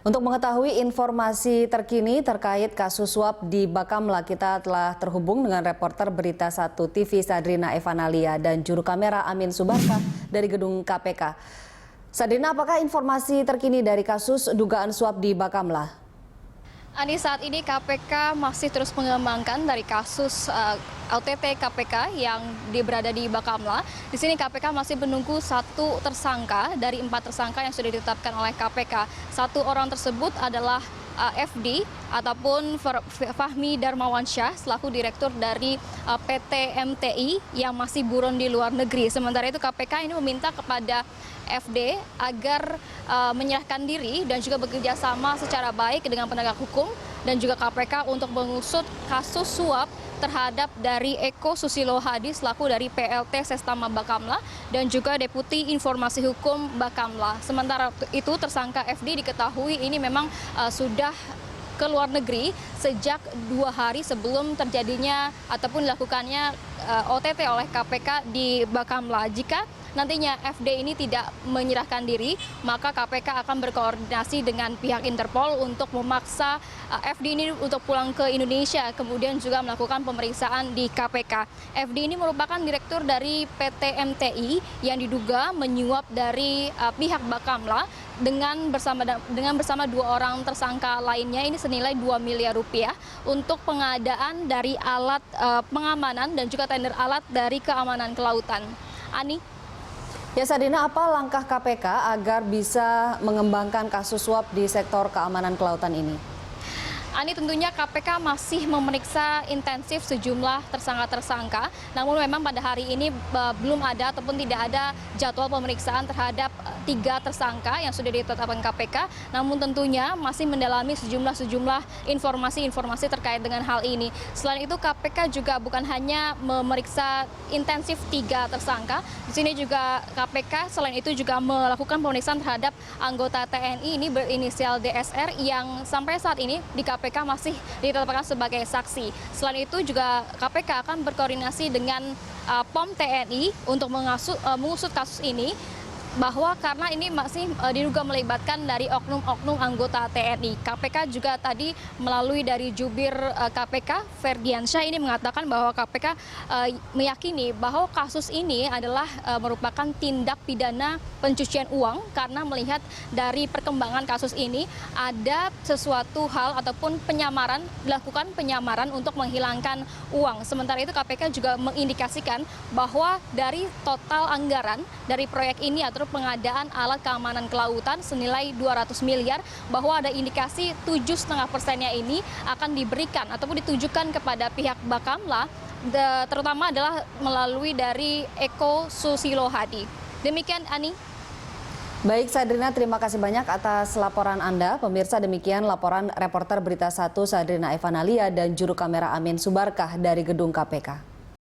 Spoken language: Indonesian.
Untuk mengetahui informasi terkini terkait kasus suap di Bakamla, kita telah terhubung dengan reporter Berita 1 TV Sadrina Evanalia dan juru kamera Amin Subarka dari gedung KPK. Sadrina, apakah informasi terkini dari kasus dugaan suap di Bakamla? Ani, saat ini KPK masih terus mengembangkan dari kasus OTT KPK yang berada di Bakamla. Di sini KPK masih menunggu satu tersangka dari 4 tersangka yang sudah ditetapkan oleh KPK. Satu orang tersebut adalah FD ataupun Fahmi Darmawansyah selaku direktur dari PT MTI yang masih buron di luar negeri. Sementara itu KPK ini meminta kepada FD agar menyerahkan diri dan juga bekerja sama secara baik dengan penegak hukum dan juga KPK untuk mengusut kasus suap terhadap dari Eko Susilo Hadi selaku dari PLT Sestama Bakamla dan juga Deputi Informasi Hukum Bakamla. Sementara itu tersangka FD diketahui ini memang sudah ke luar negeri sejak 2 hari sebelum terjadinya ataupun dilakukannya OTT oleh KPK di Bakamla. Jika nantinya FD ini tidak menyerahkan diri, maka KPK akan berkoordinasi dengan pihak Interpol untuk memaksa FD ini untuk pulang ke Indonesia, kemudian juga melakukan pemeriksaan di KPK. FD ini merupakan direktur dari PT MTI yang diduga menyuap dari pihak Bakamla dengan bersama 2 orang tersangka lainnya, ini senilai 2 miliar rupiah untuk pengadaan dari alat pengamanan dan juga tender alat dari keamanan kelautan. Ani. Ya, Sadrina, apa langkah KPK agar bisa mengembangkan kasus suap di sektor keamanan kelautan ini? Ani, tentunya KPK masih memeriksa intensif sejumlah tersangka-tersangka, namun memang pada hari ini belum ada ataupun tidak ada jadwal pemeriksaan terhadap 3 tersangka yang sudah ditetapkan KPK, namun tentunya masih mendalami sejumlah informasi-informasi terkait dengan hal ini. Selain itu KPK juga bukan hanya memeriksa intensif 3 tersangka, di sini juga KPK selain itu juga melakukan pemeriksaan terhadap anggota TNI ini berinisial DSR yang sampai saat ini di KPK masih ditetapkan sebagai saksi. Selain itu juga KPK akan berkoordinasi dengan POM TNI untuk mengusut kasus ini, bahwa karena ini masih diduga melibatkan dari oknum-oknum anggota TNI. KPK juga tadi melalui dari jubir KPK, Ferdiansyah, ini mengatakan bahwa KPK meyakini bahwa kasus ini adalah merupakan tindak pidana pencucian uang karena melihat dari perkembangan kasus ini ada sesuatu hal ataupun dilakukan penyamaran untuk menghilangkan uang. Sementara itu KPK juga mengindikasikan bahwa dari total anggaran dari proyek ini atau pengadaan alat keamanan kelautan senilai 200 miliar, bahwa ada indikasi 7,5%-nya ini akan diberikan ataupun ditujukan kepada pihak Bakamla, terutama adalah melalui dari Eko Susilo Hadi. Demikian, Ani. Baik, Sadrina, terima kasih banyak atas laporan Anda. Pemirsa, demikian laporan reporter Berita 1 Sadrina Evanalia dan juru kamera Amin Subarkah dari gedung KPK.